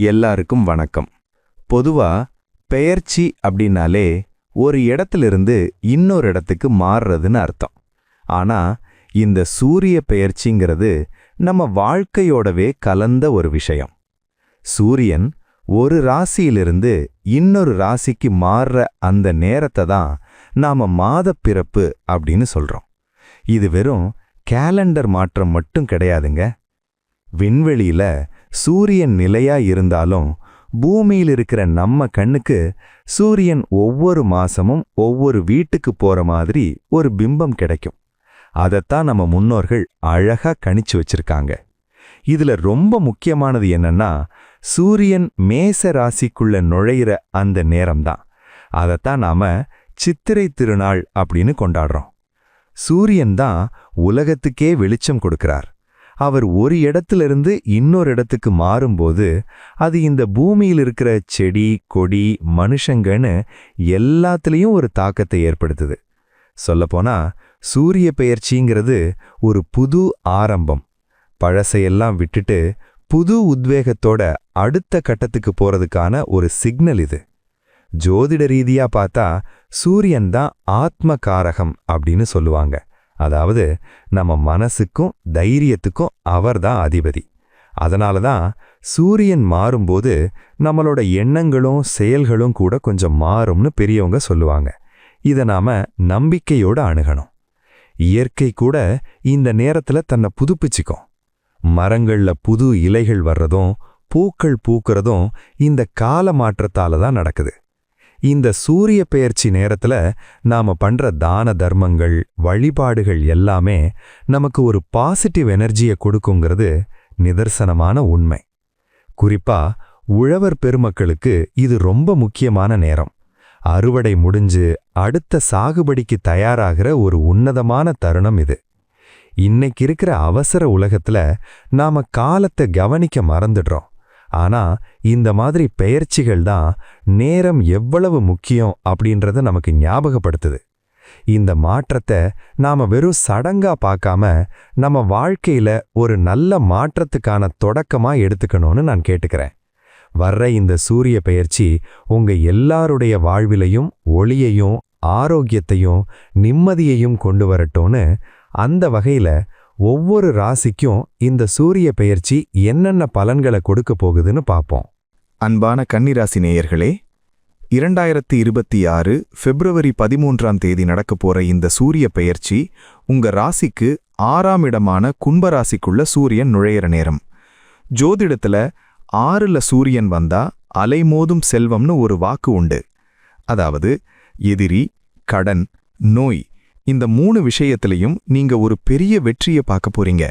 எல்லாருக்கும் வணக்கம். பொதுவா பெயர்ச்சி அப்படின்னாலே ஒரு இடத்திலிருந்து இன்னொரு இடத்துக்கு மாறுறதுன்னு அர்த்தம். ஆனா இந்த சூரிய பெயர்ச்சிங்கிறது நம்ம வாழ்க்கையோடவே கலந்த ஒரு விஷயம். சூரியன் ஒரு ராசியிலிருந்து இன்னொரு ராசிக்கு மாறுற அந்த நேரத்தை தான் நாம மாதப்பிறப்பு அப்படின்னு சொல்றோம். இது வெறும் கேலண்டர் மாற்றம் மட்டும் கிடையாதுங்க. விண்வெளியில சூரியன் நிலையா இருந்தாலும் பூமியில் இருக்கிற நம்ம கண்ணுக்கு சூரியன் ஒவ்வொரு மாசமும் ஒவ்வொரு வீட்டுக்கு போற மாதிரி ஒரு பிம்பம் கிடைக்கும். அதைத்தான் நம்ம முன்னோர்கள் அழகா கணிச்சு வச்சிருக்காங்க. இதுல ரொம்ப முக்கியமானது என்னன்னா, சூரியன் மேச ராசிக்குள்ள நுழையிற அந்த நேரம்தான். அதைத்தான் நாம சித்திரை திருநாள் அப்படின்னு கொண்டாடுறோம். சூரியன் தான் உலகத்துக்கே வெளிச்சம் கொடுக்கிறார். அவர் ஒரு இடத்திலிருந்து இன்னொரு இடத்துக்கு மாறும்போது அது இந்த பூமியில் இருக்கிற செடி கொடி மனுஷங்கன்னு எல்லாத்துலேயும் ஒரு தாக்கத்தை ஏற்படுத்துது. சொல்லப்போனா சூரிய பெயர்ச்சிங்கிறது ஒரு புது ஆரம்பம். பழசையெல்லாம் விட்டுட்டு புது உத்வேகத்தோட அடுத்த கட்டத்துக்கு போறதுக்கான ஒரு சிக்னல் இது. ஜோதிட ரீதியா பார்த்தா சூரியன் தான் ஆத்ம காரகம் அப்படின்னு சொல்லுவாங்க. அதாவது நம்ம மனசுக்கும் தைரியத்துக்கும் அவர்தான் அதிபதி. அதனால தான் சூரியன் மாறும்போது நம்மளோட எண்ணங்களும் செயல்களும் கூட கொஞ்சம் மாறும்னு பெரியவங்க சொல்லுவாங்க. இதை நாம நம்பிக்கையோட அணுகணும். இயற்கை கூட இந்த நேரத்துல தன்னை புதுப்பிச்சுக்கும். மரங்கள்ல புது இலைகள் வர்றதும் பூக்கள் பூக்கிறதும் இந்த கால மாற்றத்தால தான் நடக்குது. இந்த சூரிய பெயர்ச்சி நேரத்துல நாம பண்ற தான தர்மங்கள் வழிபாடுகள் எல்லாமே நமக்கு ஒரு பாசிட்டிவ் எனர்ஜியை கொடுக்குங்கிறது நிதர்சனமான உண்மை. குறிப்பா உழவர் பெருமக்களுக்கு இது ரொம்ப முக்கியமான நேரம். அறுவடை முடிஞ்சு அடுத்த சாகுபடிக்கு தயாராகிற ஒரு உன்னதமான தருணம் இது. இன்னைக்கு இருக்கிற அவசர உலகத்துல நாம காலத்தை கவனிக்க மறந்துடுறோம். ஆனா இந்த மாதிரி பெயர்ச்சிகள் தான் நேரம் எவ்வளவு முக்கியம் அப்படின்றத நமக்கு ஞாபகப்படுத்துது. இந்த மாற்றத்தை நாம வெறும் சடங்கா பார்க்காம நம்ம வாழ்க்கையில ஒரு நல்ல மாற்றத்துக்கான தொடக்கமா எடுத்துக்கணும்னு நான் கேட்டுக்கிறேன். வர்ற இந்த சூரிய பெயர்ச்சி உங்க எல்லாருடைய வாழ்விலையும் ஒளியையும் ஆரோக்கியத்தையும் நிம்மதியையும் கொண்டு வரட்டும்னு, அந்த வகையில ஒவ்வொரு ராசிக்கும் இந்த சூரிய பெயர்ச்சி என்னென்ன பலன்களை கொடுக்க போகுதுன்னு பார்ப்போம். அன்பான கன்னிராசி நேயர்களே, 2026 பிப்ரவரி 13 நடக்கப் போற இந்த சூரிய பெயர்ச்சி உங்க ராசிக்கு 6ஆம் இடமான கும்பராசிக்குள்ள சூரியன் நுழையிற நேரம். ஜோதிடத்துல 6ல சூரியன் வந்தா அலைமோதும் செல்வம்னு ஒரு வாக்கு உண்டு. அதாவது எதிரி, கடன், நோய், இந்த 3 விஷயத்திலையும் நீங்க ஒரு பெரிய வெற்றியை பார்க்க போறீங்க.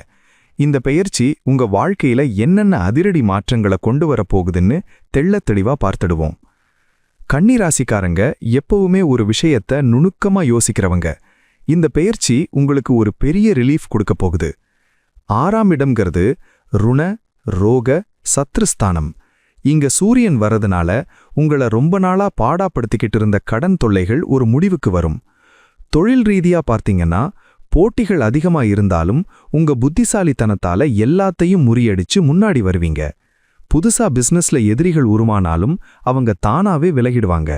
இந்த பெயர்ச்சி உங்க வாழ்க்கையில என்னென்ன அதிரடி மாற்றங்களை கொண்டு வரப்போகுதுன்னு தெள்ளத் தெளிவா பார்த்துடுவோம். கன்னிராசிக்காரங்க எப்பவுமே ஒரு விஷயத்த நுணுக்கமா யோசிக்கிறவங்க. இந்த பெயர்ச்சி உங்களுக்கு ஒரு பெரிய ரிலீஃப் கொடுக்க போகுது. 6ஆம் இடம்ங்கிறது ருண ரோக சத்ருஸ்தானம். இங்க சூரியன் வரதுனால உங்களை ரொம்ப நாளா பாடாப்படுத்திக்கிட்டு இருந்த கடன் தொல்லைகள் ஒரு முடிவுக்கு வரும். தொழில் ரீதியா பார்த்தீங்கன்னா போட்டிகள் அதிகமா இருந்தாலும் உங்க புத்திசாலித்தனத்தால எல்லாத்தையும் முறியடிச்சு முன்னாடி வருவீங்க. புதுசா பிசினஸ்ல எதிரிகள் உருவானாலும் அவங்க தானாவே விலகிடுவாங்க.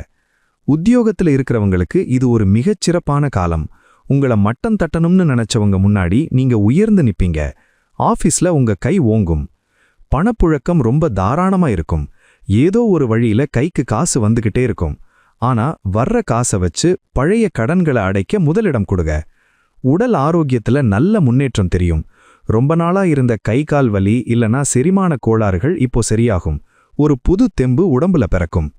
உத்தியோகத்துல இருக்கிறவங்களுக்கு இது ஒரு மிகச்சிறப்பான காலம். உங்கள மட்டம் தட்டணும்னு நினைச்சவங்க முன்னாடி நீங்க உயர்ந்து நிப்பீங்க. ஆபீஸ்ல உங்க கை ஓங்கும். பணப்புழக்கம் ரொம்ப தாராளமா இருக்கும். ஏதோ ஒரு வழியில கைக்கு காசு வந்துகிட்டே இருக்கும். ஆனா வர்ற காசை வச்சு பழைய கடன்களை அடைக்க முதலிடம் கொடுங்க. உடல் ஆரோக்கியத்துல நல்ல முன்னேற்றம் தெரியும். ரொம்ப நாளா இருந்த கை கால் வலி இல்லனா செரிமான கோளாறுகள் இப்போ சரியாகும். ஒரு புது தெம்பு உடம்புல பிறக்கும்.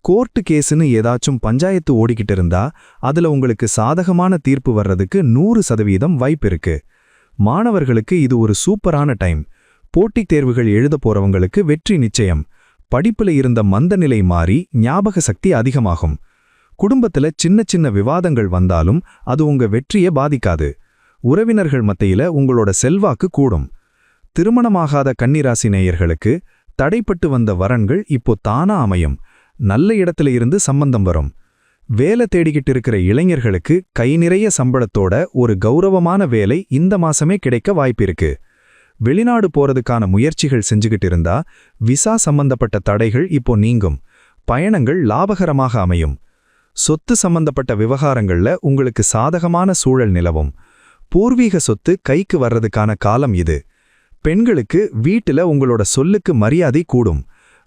கோர்ட்டு கேஸ்னு ஏதாச்சும் பஞ்சாயத்து ஓடிக்கிட்டு இருந்தா அதுல உங்களுக்கு சாதகமான தீர்ப்பு வர்றதுக்கு 100% வாய்ப்பு இருக்கு. மாணவர்களுக்கு இது ஒரு சூப்பரான டைம். போட்டித் தேர்வுகள் எழுத போறவங்களுக்கு வெற்றி நிச்சயம். படிப்புல இருந்த மந்தநிலை மாறி ஞாபக சக்தி அதிகமாகும். குடும்பத்துல சின்ன சின்ன விவாதங்கள் வந்தாலும் அது உங்க வெற்றியை பாதிக்காது. உறவினர்கள் மத்தியில உங்களோட செல்வாக்கு கூடும். திருமணமாகாத கன்னிராசி நேயர்களுக்கு தடைப்பட்டு வந்த வரன்கள் இப்போ தானா அமையும். நல்ல இடத்துல இருந்து சம்பந்தம் வரும். வேலை தேடிக்கிட்டு இருக்கிற இளைஞர்களுக்கு கை நிறைய சம்பளத்தோட ஒரு கௌரவமான வேலை இந்த மாசமே கிடைக்க வாய்ப்பிருக்கு. வெளிநாடு போறதுக்கான முயற்சிகள் செஞ்சுகிட்டு இருந்தா விசா சம்பந்தப்பட்ட தடைகள் இப்போ நீங்கும். பயணங்கள் லாபகரமாக அமையும். சொத்து சம்பந்தப்பட்ட விவகாரங்கள்ல உங்களுக்கு சாதகமான சூழல் நிலவும். பூர்வீக சொத்து கைக்கு வர்றதுக்கான காலம் இது. பெண்களுக்கு வீட்டுல உங்களோட சொல்லுக்கு மரியாதை கூடும்.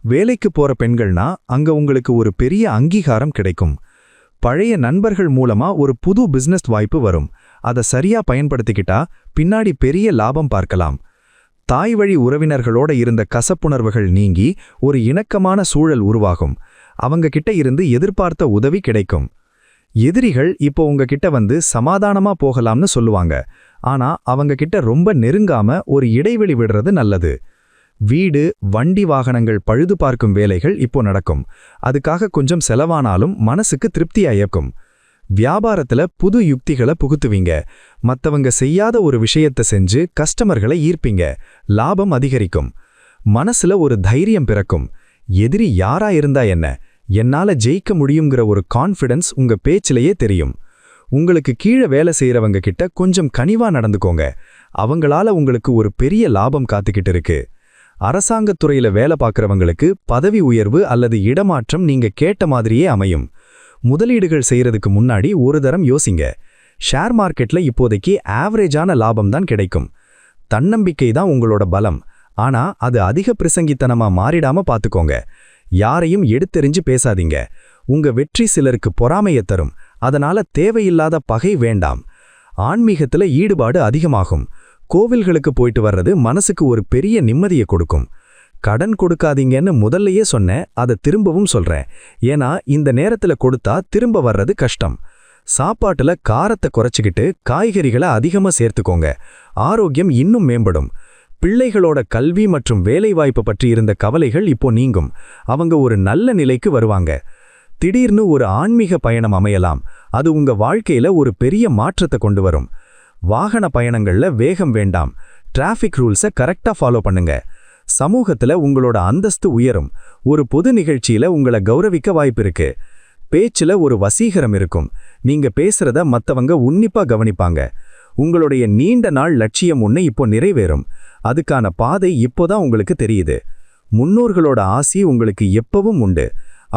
வேலைக்கு போற பெண்கள்னா அங்க உங்களுக்கு ஒரு பெரிய அங்கீகாரம் கிடைக்கும். பழைய நண்பர்கள் மூலமா ஒரு புது பிசினஸ் வாய்ப்பு வரும். அதை சரியா பயன்படுத்திக்கிட்டா பின்னாடி பெரிய லாபம் பார்க்கலாம். தாய் வழி உறவினர்களோட இருந்த கசப்புணர்வுகள் நீங்கி ஒரு இணக்கமான சூழல் உருவாகும். அவங்க கிட்ட இருந்து எதிர்பார்த்த உதவி கிடைக்கும். எதிரிகள் இப்போ உங்ககிட்ட வந்து சமாதானமா போகலாம்னு சொல்லுவாங்க. ஆனா அவங்க கிட்ட ரொம்ப நெருங்காம ஒரு இடைவெளி விடுறது நல்லது. வீடு, வண்டி வாகனங்கள் பழுது பார்க்கும் வேலைகள் இப்போ நடக்கும். அதுக்காக கொஞ்சம் செலவானாலும் மனசுக்கு திருப்தியா இருக்கும். வியாபாரத்துல புது யுக்திகளை புகுத்துவீங்க. மத்தவங்க செய்யாத ஒரு விஷயத்தை செஞ்சு கஸ்டமர்களை ஈர்ப்பீங்க. லாபம் அதிகரிக்கும். மனசுல ஒரு தைரியம் பிறக்கும். எதிரி யாரா இருந்தா என்ன, என்னால ஜெயிக்க முடியுங்கிற ஒரு கான்ஃபிடன்ஸ் உங்க பேச்சிலேயே தெரியும். உங்களுக்கு கீழே வேலை செய்யறவங்க கிட்ட கொஞ்சம் கனிவா நடந்துக்கோங்க. அவங்களால உங்களுக்கு ஒரு பெரிய லாபம் காத்துக்கிட்டு இருக்கு. அரசாங்கத்துறையில வேலை பார்க்கறவங்களுக்கு பதவி உயர்வு அல்லது இடமாற்றம் நீங்க கேட்ட மாதிரியே அமையும். முதலீடுகள் செய்யறதுக்கு முன்னாடி ஒரு தரம் யோசிங்க. ஷேர் மார்க்கெட்ல இப்போதைக்கு ஆவரேஜான லாபம் தான் கிடைக்கும். தன்னம்பிக்கை தான் உங்களோட பலம். ஆனா அது அதிக பிரசங்கித்தனமா மாறிடாம பாத்துக்கோங்க. யாரையும் எடுத்தெறிஞ்சு பேசாதீங்க. உங்க வெற்றி சிலருக்கு பொறாமையை தரும். அதனால தேவையில்லாத பகை வேண்டாம். ஆன்மீகத்துல ஈடுபாடு அதிகமாகும். கோவில்களுக்கு போயிட்டு வர்றது மனசுக்கு ஒரு பெரிய நிம்மதியை கொடுக்கும். கடன் கொடுக்காதீங்கன்னு முதல்லையே சொன்னேன், அதை திரும்பவும் சொல்றேன். ஏன்னா இந்த நேரத்துல கொடுத்தா திரும்ப வர்றது கஷ்டம். சாப்பாட்டுல காரத்தை குறைச்சிக்கிட்டு காய்கறிகளை அதிகமா சேர்த்துக்கோங்க. ஆரோக்கியம் இன்னும் மேம்படும். பிள்ளைகளோட கல்வி மற்றும் வேலைவாய்ப்பு பற்றி இருந்த கவலைகள் இப்போ நீங்கும். அவங்க ஒரு நல்ல நிலைக்கு வருவாங்க. திடீர்னு ஒரு ஆன்மீக பயணம் அமையலாம். அது உங்க வாழ்க்கையில ஒரு பெரிய மாற்றத்தை கொண்டு வரும். வாகன பயணங்கள்ல வேகம் வேண்டாம். டிராஃபிக் ரூல்ஸை கரெக்டா ஃபாலோ பண்ணுங்க. சமூகத்துல உங்களோட அந்தஸ்து உயரும். ஒரு பொது நிகழ்ச்சியில உங்களை கௌரவிக்க வாய்ப்பு இருக்கு. பேச்சுல ஒரு வசீகரம் இருக்கும். நீங்க பேசுறத மத்தவங்க உன்னிப்பா கவனிப்பாங்க. உங்களுடைய நீண்ட நாள் லட்சியம் ஒண்ணு இப்போ நிறைவேறும். அதுக்கான பாதை இப்போதான் உங்களுக்கு தெரியுது. முன்னோர்களோட ஆசி உங்களுக்கு எப்பவும் உண்டு.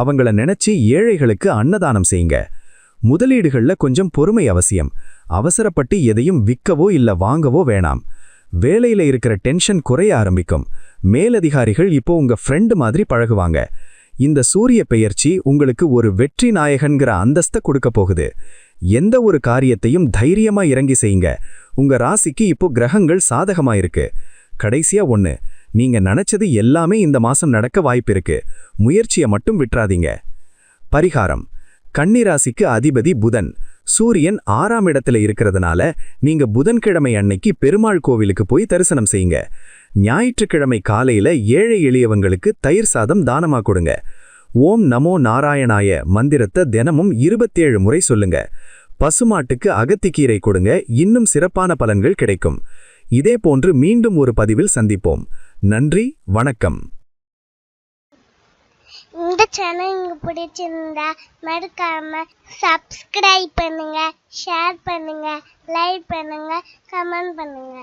அவங்கள நினைச்சு ஏழைகளுக்கு அன்னதானம் செய்யுங்க. முதலீடுகள்ல கொஞ்சம் பொறுமை அவசியம். அவசரப்பட்டு எதையும் விற்கவோ இல்ல வாங்கவோ வேணாம். வேலையில இருக்கிற டென்ஷன் குறைய ஆரம்பிக்கும். மேலதிகாரிகள் இப்போ உங்க ஃப்ரெண்டு மாதிரி பழகுவாங்க. இந்த சூரிய பெயர்ச்சி உங்களுக்கு ஒரு வெற்றி நாயகன்கிற அந்தஸ்தை கொடுக்க போகுது. எந்த ஒரு காரியத்தையும் தைரியமா இறங்கி செய்யுங்க. உங்க ராசிக்கு இப்போ கிரகங்கள் சாதகமா இருக்கு. கடைசியா ஒண்ணு, நீங்க நினைச்சது எல்லாமே இந்த மாசம் நடக்க வாய்ப்பு இருக்கு. முயற்சியை மட்டும் விட்டுறாதீங்க. பரிகாரம்: கன்னிராசிக்கு அதிபதி புதன். சூரியன் 6ஆம் இடத்துல இருக்கிறதுனால நீங்க புதன்கிழமை அன்னைக்கு பெருமாள் கோவிலுக்கு போய் தரிசனம் செய்யுங்க. ஞாயிற்றுக்கிழமை காலையில ஏழை எளியவங்களுக்கு தயிர் சாதம் தானமா கொடுங்க. ஓம் நமோ நாராயணாய மந்திரத்தை தினமும் 27 முறை சொல்லுங்க. பசுமாட்டுக்கு அகத்திக்கீரை கொடுங்க. இன்னும் சிறப்பான பலன்கள் கிடைக்கும். இதே போன்று மீண்டும் ஒரு பதிவில் சந்திப்போம். நன்றி, வணக்கம். இந்த சேனல் உங்களுக்கு பிடிச்சிருந்தா மறக்காம சப்ஸ்கிரைப் பண்ணுங்க, ஷேர் பண்ணுங்க, லைக் பண்ணுங்க, கமெண்ட் பண்ணுங்க.